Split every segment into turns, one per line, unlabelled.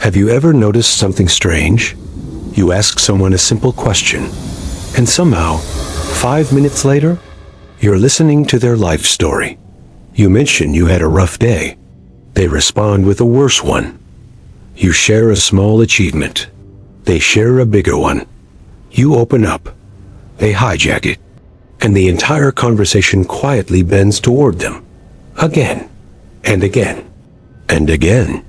Have you ever noticed something strange? You ask someone a simple question, and somehow, 5 minutes later, you're listening to their life story. You mention you had a rough day. They respond with a worse one. You share a small achievement. They share a bigger one. You open up. They hijack it. And the entire conversation quietly bends toward them. Again, and again, and again.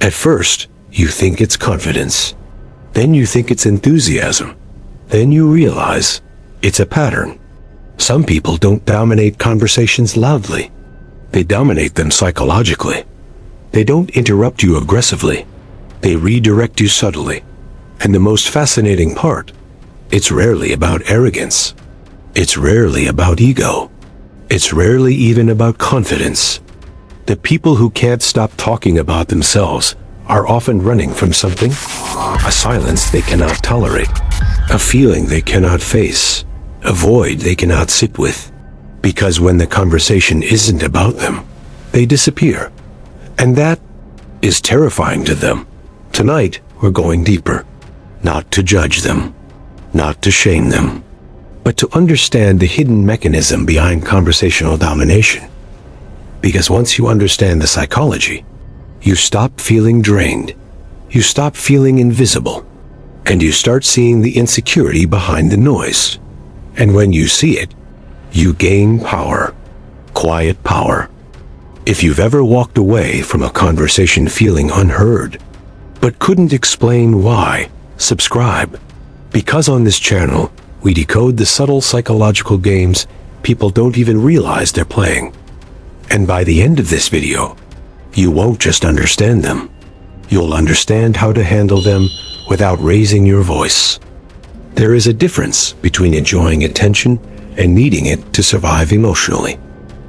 At first, you think it's confidence. Then you think it's enthusiasm. Then you realize it's a pattern. Some people don't dominate conversations loudly. They dominate them psychologically. They don't interrupt you aggressively. They redirect you subtly. And the most fascinating part, it's rarely about arrogance. It's rarely about ego. It's rarely even about confidence. The people who can't stop talking about themselves are often running from something, a silence they cannot tolerate, a feeling they cannot face, a void they cannot sit with. Because when the conversation isn't about them, they disappear. And that is terrifying to them. Tonight, we're going deeper. Not to judge them, not to shame them, but to understand the hidden mechanism behind conversational domination. Because once you understand the psychology, you stop feeling drained, you stop feeling invisible, and you start seeing the insecurity behind the noise. And when you see it, you gain power, quiet power. If you've ever walked away from a conversation feeling unheard, but couldn't explain why, subscribe. Because on this channel, we decode the subtle psychological games people don't even realize they're playing. And by the end of this video, you won't just understand them. You'll understand how to handle them without raising your voice. There is a difference between enjoying attention and needing it to survive emotionally.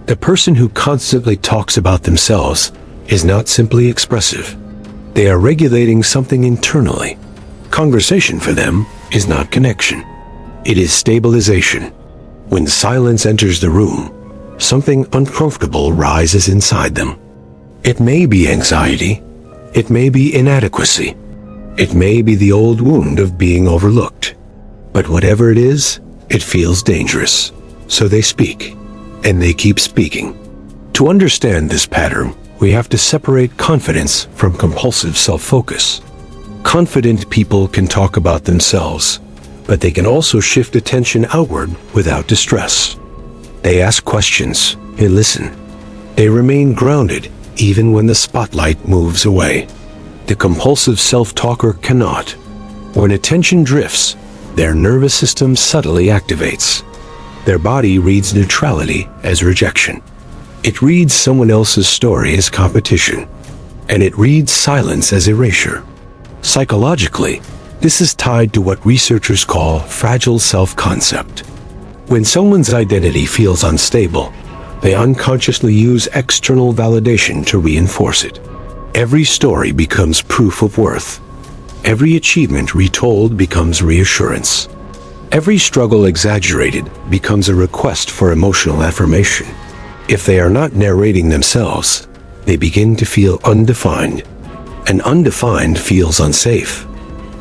The person who constantly talks about themselves is not simply expressive. They are regulating something internally. Conversation for them is not connection. It is stabilization. When silence enters the room, something uncomfortable rises inside them. It may be anxiety. It may be inadequacy. It may be the old wound of being overlooked. But whatever it is, it feels dangerous. So they speak, and they keep speaking. To understand this pattern, we have to separate confidence from compulsive self-focus. Confident people can talk about themselves, but they can also shift attention outward without distress. They ask questions, they listen. They remain grounded even when the spotlight moves away. The compulsive self-talker cannot. When attention drifts, their nervous system subtly activates. Their body reads neutrality as rejection. It reads someone else's story as competition, and it reads silence as erasure. Psychologically, this is tied to what researchers call fragile self-concept. When someone's identity feels unstable, they unconsciously use external validation to reinforce it. Every story becomes proof of worth. Every achievement retold becomes reassurance. Every struggle exaggerated becomes a request for emotional affirmation. If they are not narrating themselves, they begin to feel undefined. And undefined feels unsafe.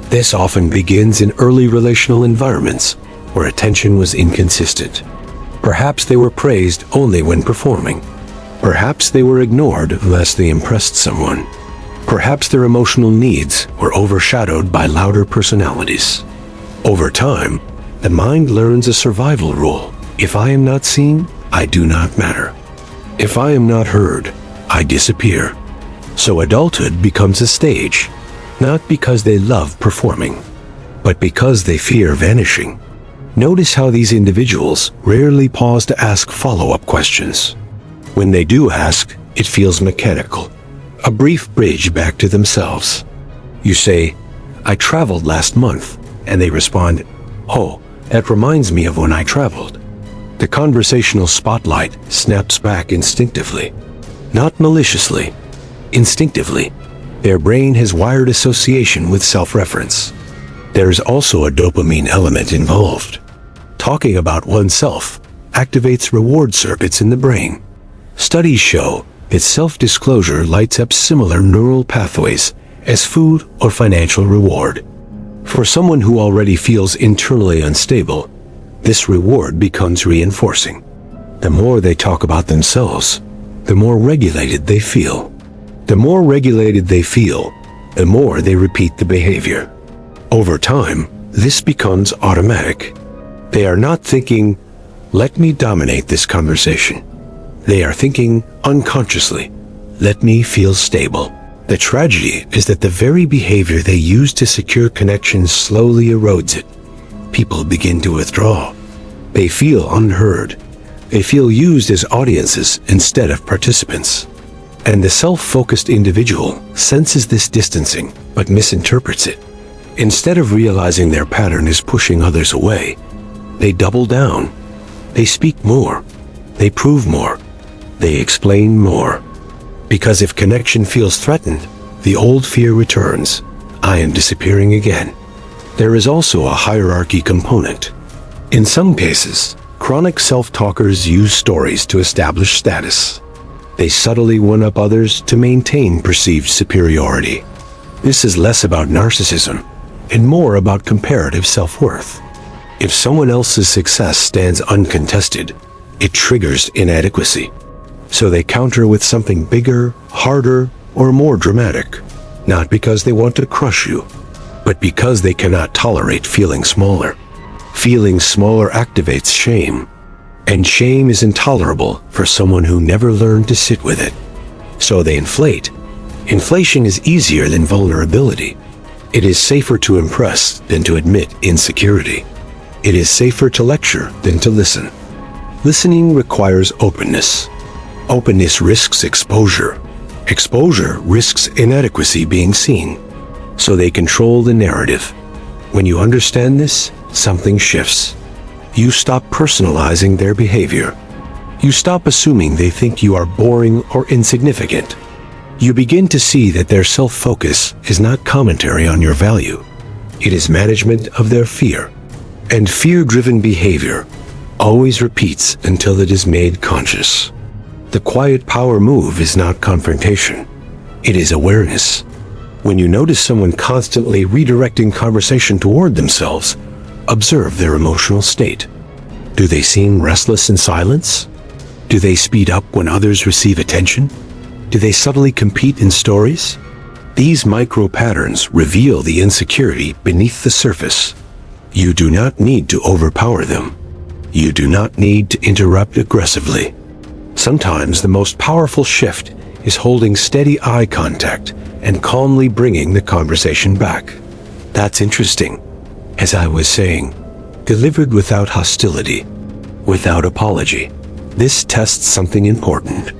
This often begins in early relational environments where attention was inconsistent. Perhaps they were praised only when performing. Perhaps they were ignored unless they impressed someone. Perhaps their emotional needs were overshadowed by louder personalities. Over time, the mind learns a survival rule. If I am not seen, I do not matter. If I am not heard, I disappear. So adulthood becomes a stage, not because they love performing, but because they fear vanishing. Notice how these individuals rarely pause to ask follow-up questions. When they do ask, it feels mechanical, a brief bridge back to themselves. You say, "I traveled last month," and they respond, "Oh, that reminds me of when I traveled." The conversational spotlight snaps back instinctively, not maliciously, instinctively. Their brain has wired association with self-reference. There is also a dopamine element involved. Talking about oneself activates reward circuits in the brain. Studies show that self-disclosure lights up similar neural pathways as food or financial reward. For someone who already feels internally unstable, this reward becomes reinforcing. The more they talk about themselves, the more regulated they feel. The more regulated they feel, the more they repeat the behavior. Over time, this becomes automatic. They are not thinking, "Let me dominate this conversation." They are thinking unconsciously, "Let me feel stable." The tragedy is that the very behavior they use to secure connections slowly erodes it. People begin to withdraw. They feel unheard. They feel used as audiences instead of participants. And the self-focused individual senses this distancing but misinterprets it. Instead of realizing their pattern is pushing others away, they double down. They speak more. They prove more. They explain more. Because if connection feels threatened, the old fear returns. I am disappearing again. There is also a hierarchy component. In some cases, chronic self-talkers use stories to establish status. They subtly one-up others to maintain perceived superiority. This is less about narcissism and more about comparative self-worth. If someone else's success stands uncontested, it triggers inadequacy. So they counter with something bigger, harder, or more dramatic. Not because they want to crush you, but because they cannot tolerate feeling smaller. Feeling smaller activates shame, and shame is intolerable for someone who never learned to sit with it. So they inflate. Inflation is easier than vulnerability. It is safer to impress than to admit insecurity. It is safer to lecture than to listen. Listening requires openness. Openness risks exposure. Exposure risks inadequacy being seen. So they control the narrative. When you understand this, something shifts. You stop personalizing their behavior. You stop assuming they think you are boring or insignificant. You begin to see that their self-focus is not commentary on your value. It is management of their fear. And fear-driven behavior always repeats until it is made conscious. The quiet power move is not confrontation. It is awareness. When you notice someone constantly redirecting conversation toward themselves, observe their emotional state. Do they seem restless in silence? Do they speed up when others receive attention? Do they subtly compete in stories? These micro-patterns reveal the insecurity beneath the surface. You do not need to overpower them. You do not need to interrupt aggressively. Sometimes the most powerful shift is holding steady eye contact and calmly bringing the conversation back. That's interesting. As I was saying, delivered without hostility, without apology. This tests something important.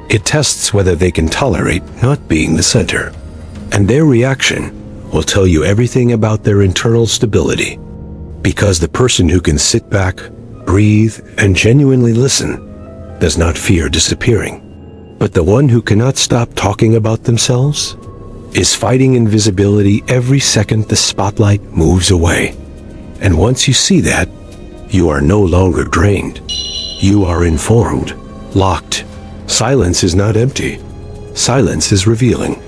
It tests whether they can tolerate not being the center. And their reaction will tell you everything about their internal stability. Because the person who can sit back, breathe, and genuinely listen does not fear disappearing. But the one who cannot stop talking about themselves is fighting invisibility every second the spotlight moves away. And once you see that, you are no longer drained. You are informed, locked. Silence is not empty. Silence is revealing.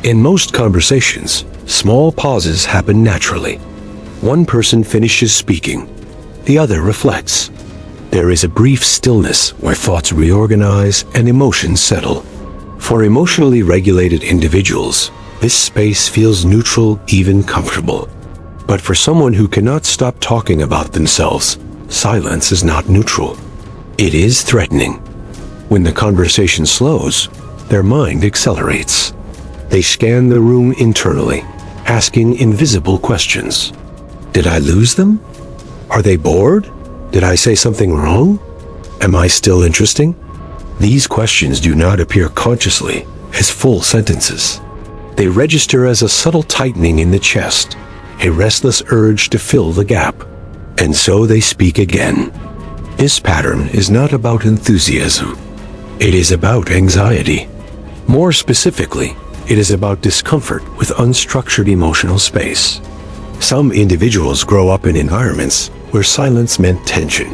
In most conversations, small pauses happen naturally. One person finishes speaking. The other reflects. There is a brief stillness where thoughts reorganize and emotions settle. For emotionally regulated individuals, this space feels neutral, even comfortable. But for someone who cannot stop talking about themselves, silence is not neutral. It is threatening. When the conversation slows, their mind accelerates. They scan the room internally, asking invisible questions. Did I lose them? Are they bored? Did I say something wrong? Am I still interesting? These questions do not appear consciously as full sentences. They register as a subtle tightening in the chest, a restless urge to fill the gap. And so they speak again. This pattern is not about enthusiasm. It is about anxiety. More specifically, it is about discomfort with unstructured emotional space. Some individuals grow up in environments where silence meant tension.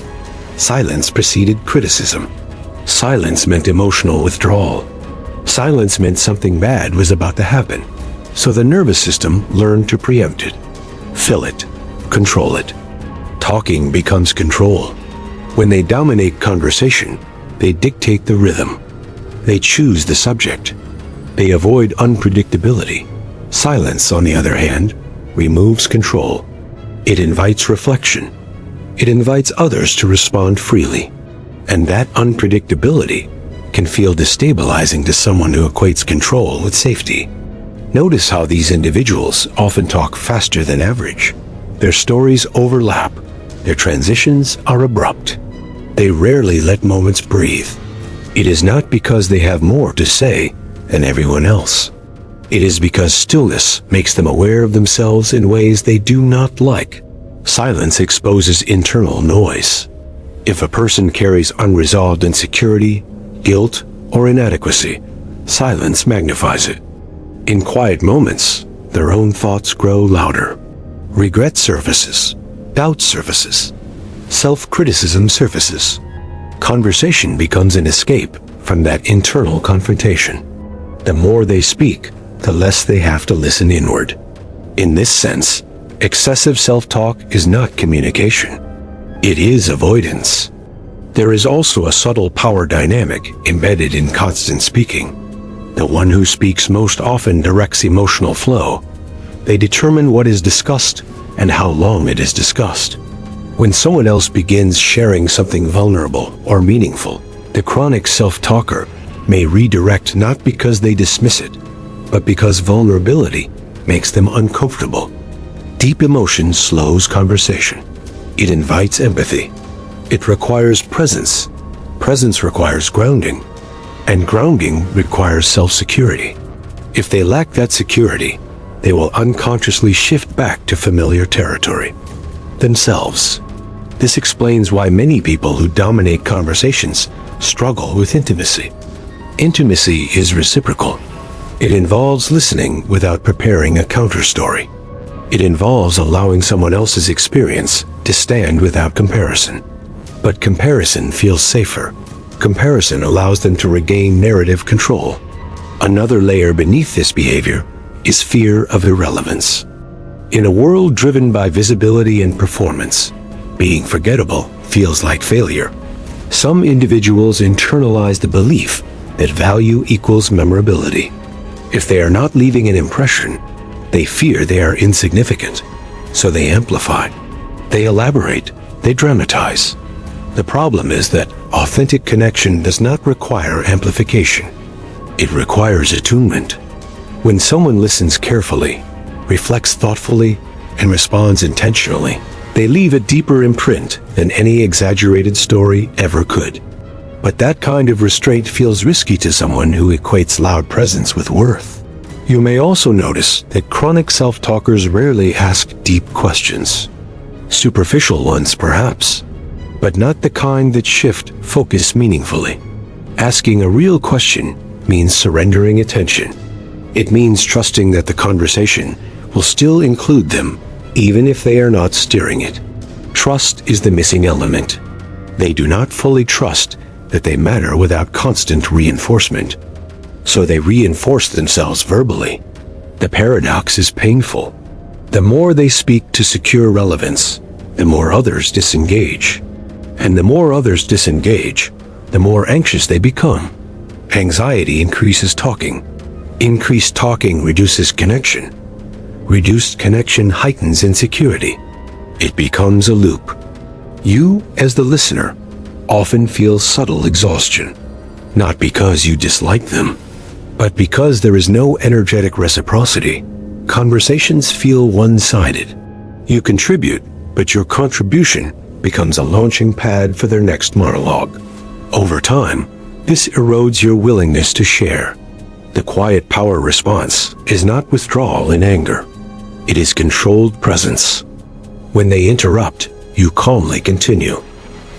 Silence preceded criticism. Silence meant emotional withdrawal. Silence meant something bad was about to happen. So the nervous system learned to preempt it, fill it, control it. Talking becomes control. When they dominate conversation, they dictate the rhythm. They choose the subject. They avoid unpredictability. Silence, on the other hand, removes control. It invites reflection. It invites others to respond freely. And that unpredictability can feel destabilizing to someone who equates control with safety. Notice how these individuals often talk faster than average. Their stories overlap. Their transitions are abrupt. They rarely let moments breathe. It is not because they have more to say than everyone else. It is because stillness makes them aware of themselves in ways they do not like. Silence exposes internal noise. If a person carries unresolved insecurity, guilt, or inadequacy, silence magnifies it. In quiet moments, their own thoughts grow louder. Regret surfaces. Doubt surfaces. Self-criticism surfaces. Conversation becomes an escape from that internal confrontation. The more they speak, the less they have to listen inward. In this sense, excessive self-talk is not communication. It is avoidance. There is also a subtle power dynamic embedded in constant speaking. The one who speaks most often directs emotional flow. They determine what is discussed and how long it is discussed. When someone else begins sharing something vulnerable or meaningful, the chronic self-talker may redirect not because they dismiss it, but because vulnerability makes them uncomfortable. Deep emotion slows conversation. It invites empathy. It requires presence. Presence requires grounding. And grounding requires self-security. If they lack that security, they will unconsciously shift back to familiar territory. Themselves. This explains why many people who dominate conversations struggle with intimacy. Intimacy is reciprocal. It involves listening without preparing a counter-story. It involves allowing someone else's experience to stand without comparison. But comparison feels safer. Comparison allows them to regain narrative control. Another layer beneath this behavior is fear of irrelevance. In a world driven by visibility and performance, being forgettable feels like failure. Some individuals internalize the belief that value equals memorability. If they are not leaving an impression, they fear they are insignificant. So they amplify. They elaborate. They dramatize. The problem is that authentic connection does not require amplification. It requires attunement. When someone listens carefully, reflects thoughtfully, and responds intentionally, they leave a deeper imprint than any exaggerated story ever could. But that kind of restraint feels risky to someone who equates loud presence with worth. You may also notice that chronic self-talkers rarely ask deep questions. Superficial ones, perhaps, but not the kind that shift focus meaningfully. Asking a real question means surrendering attention. It means trusting that the conversation will still include them, even if they are not steering it. Trust is the missing element. They do not fully trust that they matter without constant reinforcement. So they reinforce themselves verbally. The paradox is painful. The more they speak to secure relevance, the more others disengage. And the more others disengage, the more anxious they become. Anxiety increases talking. Increased talking reduces connection. Reduced connection heightens insecurity. It becomes a loop. You, as the listener, often feel subtle exhaustion, not because you dislike them, but because there is no energetic reciprocity. Conversations feel one-sided. You contribute, but your contribution becomes a launching pad for their next monologue. Over time, this erodes your willingness to share. The quiet power response is not withdrawal in anger. It is controlled presence. When they interrupt, you calmly continue.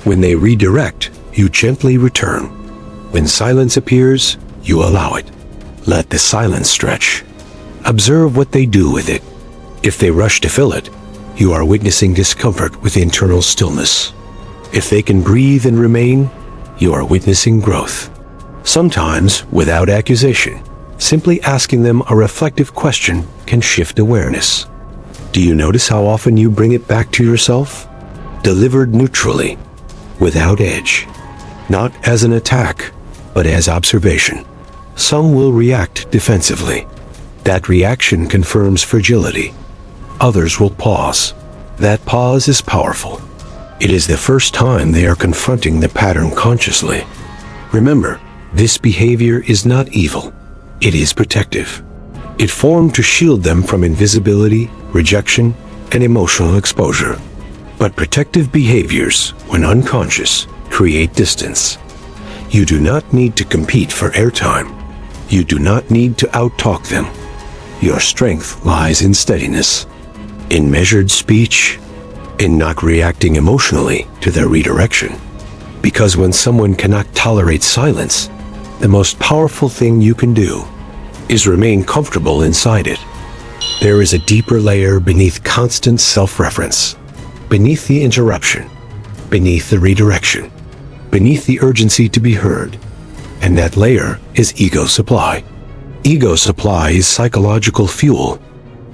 When they redirect, you gently return. When silence appears, you allow it. Let the silence stretch. Observe what they do with it. If they rush to fill it, you are witnessing discomfort with internal stillness. If they can breathe and remain, you are witnessing growth. Sometimes, without accusation, Simply asking them a reflective question can shift awareness. Do you notice how often you bring it back to yourself? Delivered neutrally, without edge. Not as an attack, but as observation. Some will react defensively. That reaction confirms fragility. Others will pause. That pause is powerful. It is the first time they are confronting the pattern consciously. Remember, this behavior is not evil. It is protective. It formed to shield them from invisibility, rejection, and emotional exposure. But protective behaviors, when unconscious, create distance. You do not need to compete for airtime. You do not need to out-talk them. Your strength lies in steadiness, in measured speech, in not reacting emotionally to their redirection. Because when someone cannot tolerate silence, the most powerful thing you can do is remain comfortable inside it. There is a deeper layer beneath constant self-reference, beneath the interruption, beneath the redirection, beneath the urgency to be heard. And that layer is ego supply. Ego supply is psychological fuel.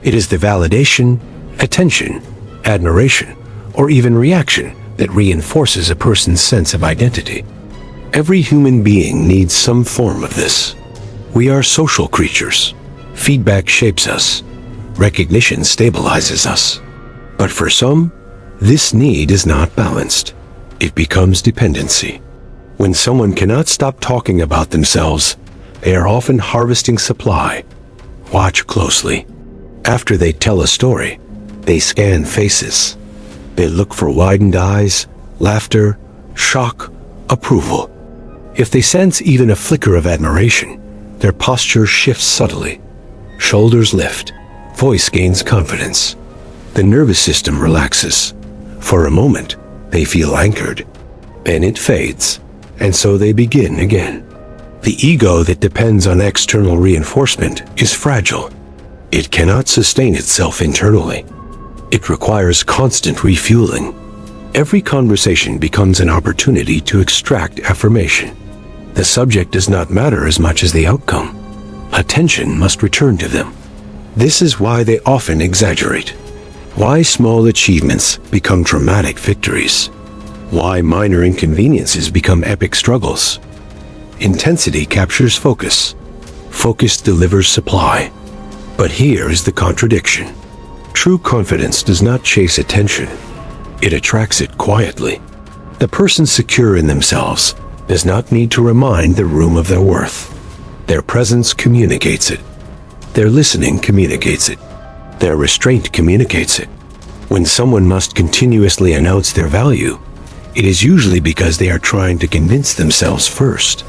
It is the validation, attention, admiration, or even reaction that reinforces a person's sense of identity. Every human being needs some form of this. We are social creatures. Feedback shapes us. Recognition stabilizes us. But for some, this need is not balanced. It becomes dependency. When someone cannot stop talking about themselves, they are often harvesting supply. Watch closely. After they tell a story, they scan faces. They look for widened eyes, laughter, shock, approval. If they sense even a flicker of admiration, their posture shifts subtly. Shoulders lift, voice gains confidence. The nervous system relaxes. For a moment, they feel anchored. Then it fades, and so they begin again. The ego that depends on external reinforcement is fragile. It cannot sustain itself internally. It requires constant refueling. Every conversation becomes an opportunity to extract affirmation. The subject does not matter as much as the outcome. Attention must return to them. This is why they often exaggerate. Why small achievements become dramatic victories. Why minor inconveniences become epic struggles. Intensity captures focus. Focus delivers supply. But here is the contradiction. True confidence does not chase attention. It attracts it quietly. The person secure in themselves does not need to remind the room of their worth. Their presence communicates it. Their listening communicates it. Their restraint communicates it. When someone must continuously announce their value, it is usually because they are trying to convince themselves first.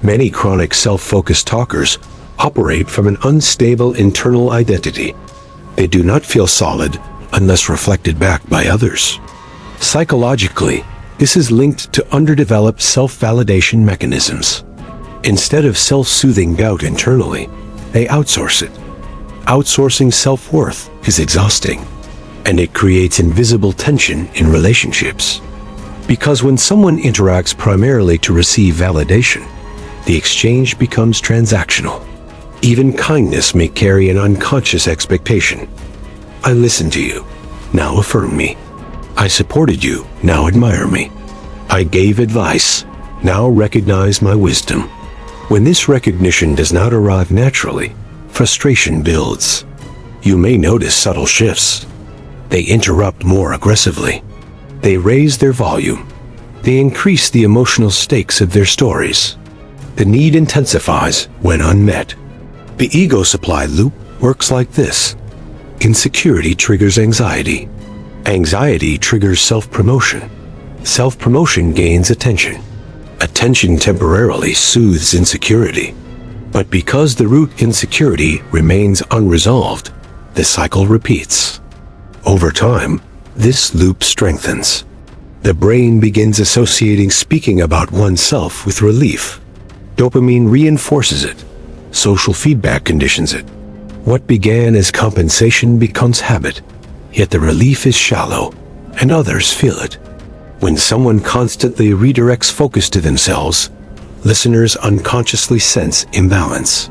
Many chronic self-focused talkers operate from an unstable internal identity. They do not feel solid unless reflected back by others. Psychologically, this is linked to underdeveloped self-validation mechanisms. Instead of self-soothing doubt internally, they outsource it. Outsourcing self-worth is exhausting, and it creates invisible tension in relationships. Because when someone interacts primarily to receive validation, the exchange becomes transactional. Even kindness may carry an unconscious expectation. I listened to you, now affirm me. I supported you, now admire me. I gave advice, now recognize my wisdom. When this recognition does not arrive naturally, frustration builds. You may notice subtle shifts. They interrupt more aggressively. They raise their volume. They increase the emotional stakes of their stories. The need intensifies when unmet. The ego supply loop works like this. Insecurity triggers anxiety. Anxiety triggers self-promotion. Self-promotion gains attention. Attention temporarily soothes insecurity. But because the root insecurity remains unresolved, the cycle repeats. Over time, this loop strengthens. The brain begins associating speaking about oneself with relief. Dopamine reinforces it. Social feedback conditions it. What began as compensation becomes habit, yet the relief is shallow, and others feel it. When someone constantly redirects focus to themselves, listeners unconsciously sense imbalance.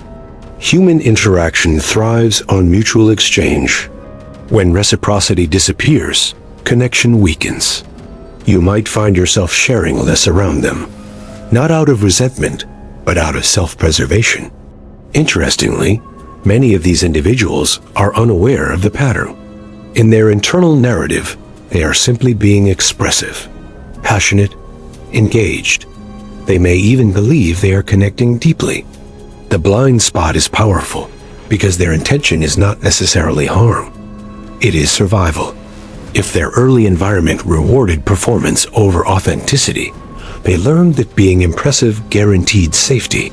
Human interaction thrives on mutual exchange. When reciprocity disappears, connection weakens. You might find yourself sharing less around them, not out of resentment, but out of self-preservation. Interestingly, many of these individuals are unaware of the pattern. In their internal narrative, they are simply being expressive, passionate, engaged. They may even believe they are connecting deeply. The blind spot is powerful because their intention is not necessarily harm. It is survival. If their early environment rewarded performance over authenticity, they learned that being impressive guaranteed safety.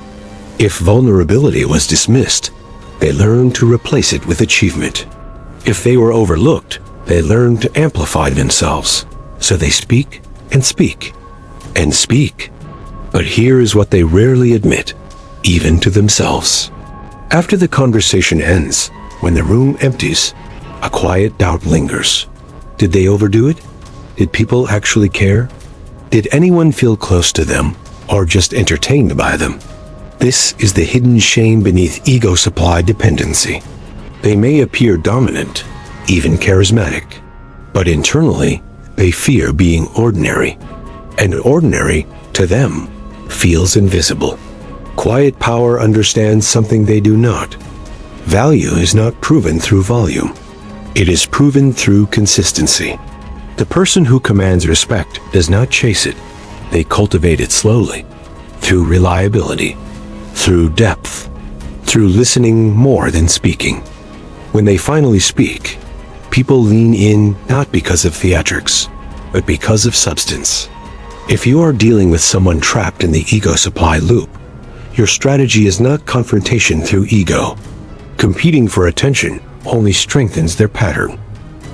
If vulnerability was dismissed, they learned to replace it with achievement. If they were overlooked, they learned to amplify themselves. So they speak and speak and speak. But here is what they rarely admit, even to themselves. After the conversation ends, when the room empties, a quiet doubt lingers. Did they overdo it? Did people actually care? Did anyone feel close to them or just entertained by them? This is the hidden shame beneath ego supply dependency. They may appear dominant, even charismatic, but internally, they fear being ordinary. And ordinary, to them, feels invisible. Quiet power understands something they do not. Value is not proven through volume. It is proven through consistency. The person who commands respect does not chase it. They cultivate it slowly, through reliability, through depth, through listening more than speaking. When they finally speak, people lean in not because of theatrics, but because of substance. If you are dealing with someone trapped in the ego supply loop, your strategy is not confrontation through ego. Competing for attention only strengthens their pattern.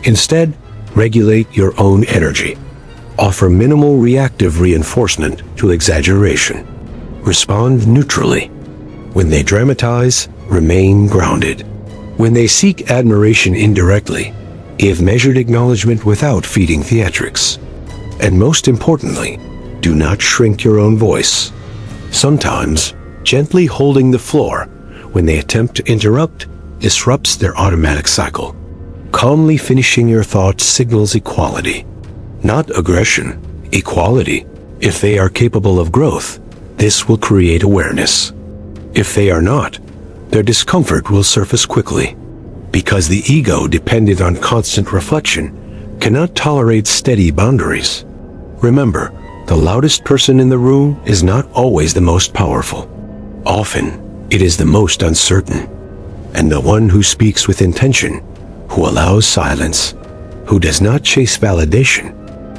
Instead, regulate your own energy. Offer minimal reactive reinforcement to exaggeration. Respond neutrally. When they dramatize, remain grounded. When they seek admiration indirectly, give measured acknowledgement without feeding theatrics. And most importantly, do not shrink your own voice. Sometimes, gently holding the floor when they attempt to interrupt disrupts their automatic cycle. Calmly finishing your thoughts signals equality, not aggression, equality. If they are capable of growth, this will create awareness. If they are not, their discomfort will surface quickly, because the ego, dependent on constant reflection, cannot tolerate steady boundaries. Remember, the loudest person in the room is not always the most powerful. Often, it is the most uncertain, and the one who speaks with intention, who allows silence, who does not chase validation,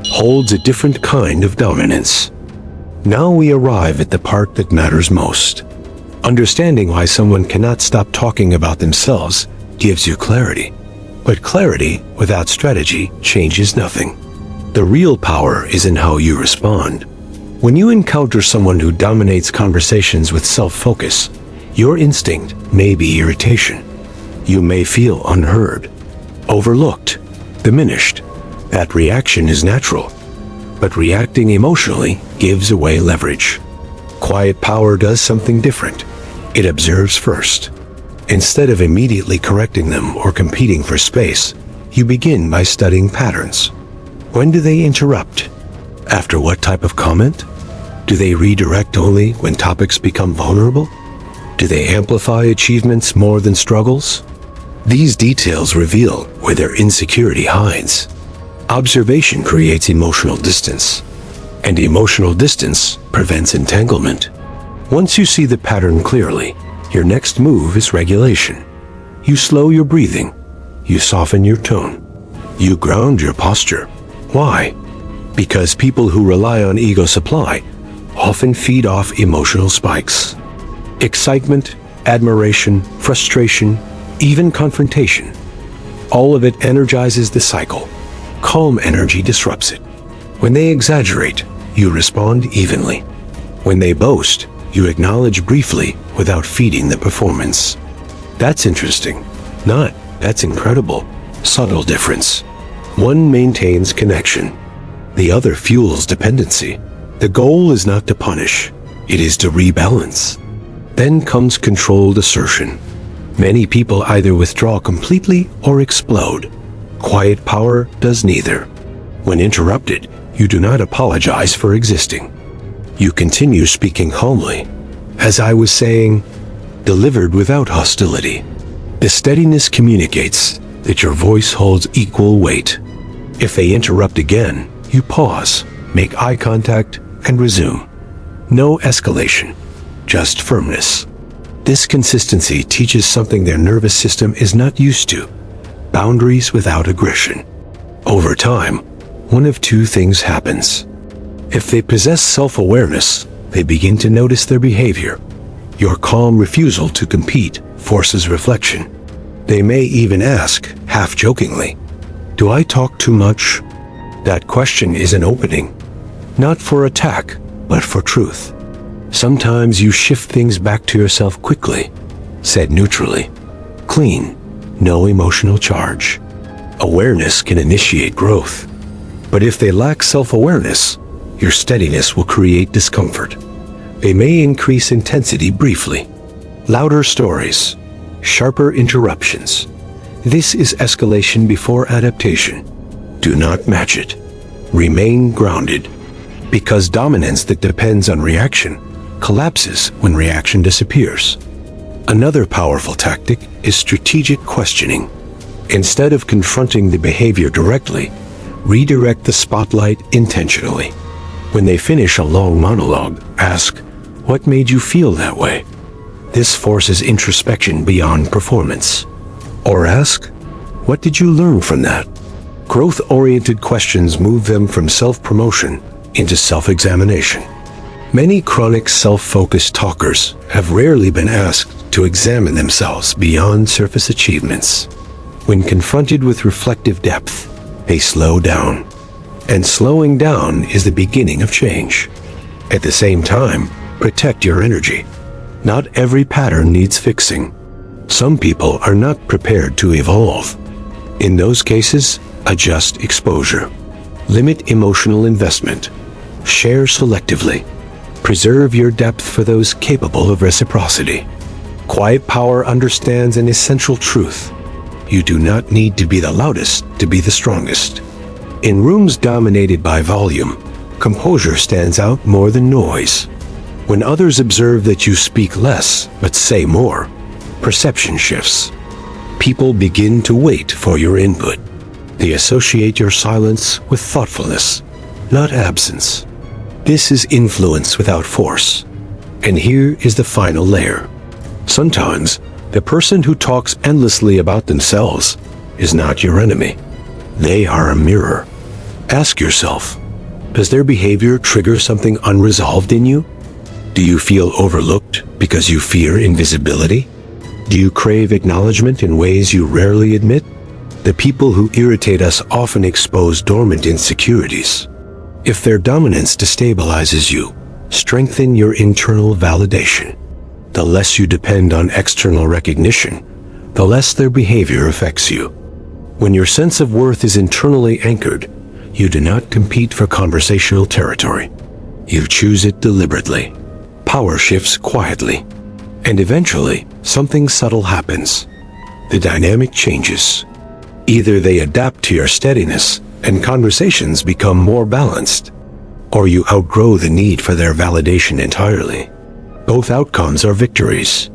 holds a different kind of dominance. Now we arrive at the part that matters most. Understanding why someone cannot stop talking about themselves gives you clarity. But clarity without strategy changes nothing. The real power is in how you respond. When you encounter someone who dominates conversations with self-focus, your instinct may be irritation. You may feel unheard, overlooked, diminished. That reaction is natural, but reacting emotionally gives away leverage. Quiet power does something different. It observes first. Instead of immediately correcting them or competing for space, you begin by studying patterns. When do they interrupt? After what type of comment? Do they redirect only when topics become vulnerable? Do they amplify achievements more than struggles? These details reveal where their insecurity hides. Observation creates emotional distance, and emotional distance prevents entanglement. Once you see the pattern clearly, your next move is regulation. You slow your breathing. You soften your tone. You ground your posture. Why? Because people who rely on ego supply often feed off emotional spikes. Excitement, admiration, frustration, even confrontation. All of it energizes the cycle. Calm energy disrupts it. When they exaggerate, you respond evenly. When they boast, you acknowledge briefly without feeding the performance. That's interesting. Not, that's incredible. Subtle difference. One maintains connection. The other fuels dependency. The goal is not to punish. It is to rebalance. Then comes controlled assertion. Many people either withdraw completely or explode. Quiet power does neither. When interrupted, you do not apologize for existing. You continue speaking calmly. As I was saying, delivered without hostility. The steadiness communicates that your voice holds equal weight. If they interrupt again, you pause, make eye contact, and resume. No escalation, just firmness. This consistency teaches something their nervous system is not used to: boundaries without aggression. Over time, one of two things happens. If they possess self-awareness, they begin to notice their behavior. Your calm refusal to compete forces reflection. They may even ask, half-jokingly, "Do I talk too much?" That question is an opening, not for attack, but for truth. Sometimes you shift things back to yourself quickly, said neutrally. Clean, no emotional charge. Awareness can initiate growth. But if they lack self-awareness, your steadiness will create discomfort. They may increase intensity briefly. Louder stories, sharper interruptions. This is escalation before adaptation. Do not match it. Remain grounded. Because dominance that depends on reaction collapses when reaction disappears. Another powerful tactic is strategic questioning. Instead of confronting the behavior directly, redirect the spotlight intentionally. When they finish a long monologue, ask, "What made you feel that way?" This forces introspection beyond performance. Or ask, "What did you learn from that?" Growth-oriented questions move them from self-promotion into self-examination. Many chronic self-focused talkers have rarely been asked to examine themselves beyond surface achievements. When confronted with reflective depth, they slow down. And slowing down is the beginning of change. At the same time, protect your energy. Not every pattern needs fixing. Some people are not prepared to evolve. In those cases, adjust exposure. Limit emotional investment. Share selectively. Preserve your depth for those capable of reciprocity. Quiet power understands an essential truth. You do not need to be the loudest to be the strongest. In rooms dominated by volume, composure stands out more than noise. When others observe that you speak less but say more, perception shifts. People begin to wait for your input. They associate your silence with thoughtfulness, not absence. This is influence without force. And here is the final layer. Sometimes, the person who talks endlessly about themselves is not your enemy. They are a mirror. Ask yourself, does their behavior trigger something unresolved in you? Do you feel overlooked because you fear invisibility? Do you crave acknowledgement in ways you rarely admit? The people who irritate us often expose dormant insecurities. If their dominance destabilizes you, strengthen your internal validation. The less you depend on external recognition, the less their behavior affects you. When your sense of worth is internally anchored, you do not compete for conversational territory. You choose it deliberately. Power shifts quietly. And eventually, something subtle happens. The dynamic changes. Either they adapt to your steadiness and conversations become more balanced, or you outgrow the need for their validation entirely. Both outcomes are victories,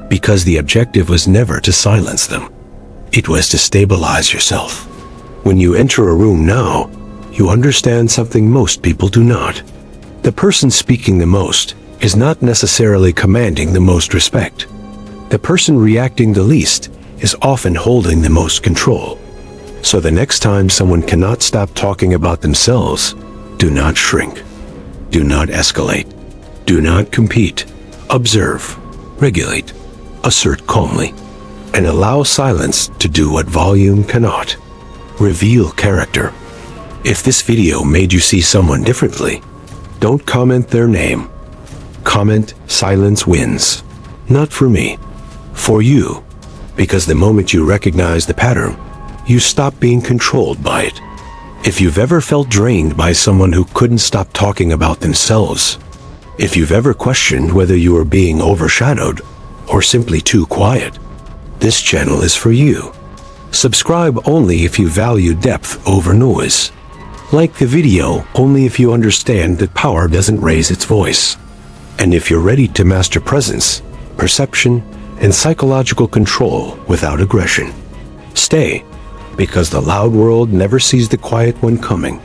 because the objective was never to silence them. It was to stabilize yourself. When you enter a room now, you understand something most people do not. The person speaking the most is not necessarily commanding the most respect. The person reacting the least is often holding the most control. So the next time someone cannot stop talking about themselves, do not shrink. Do not escalate. Do not compete. Observe, regulate, assert calmly, and allow silence to do what volume cannot. Reveal character. If this video made you see someone differently, don't comment their name. Comment silence wins. Not for me, for you. Because the moment you recognize the pattern, you stop being controlled by it. If you've ever felt drained by someone who couldn't stop talking about themselves, If you've ever questioned whether you are being overshadowed or simply too quiet, this channel is for you. Subscribe only if you value depth over noise. Like the video only if you understand that power doesn't raise its voice. And if you're ready to master presence, perception, and psychological control without aggression. Stay, because the loud world never sees the quiet one coming.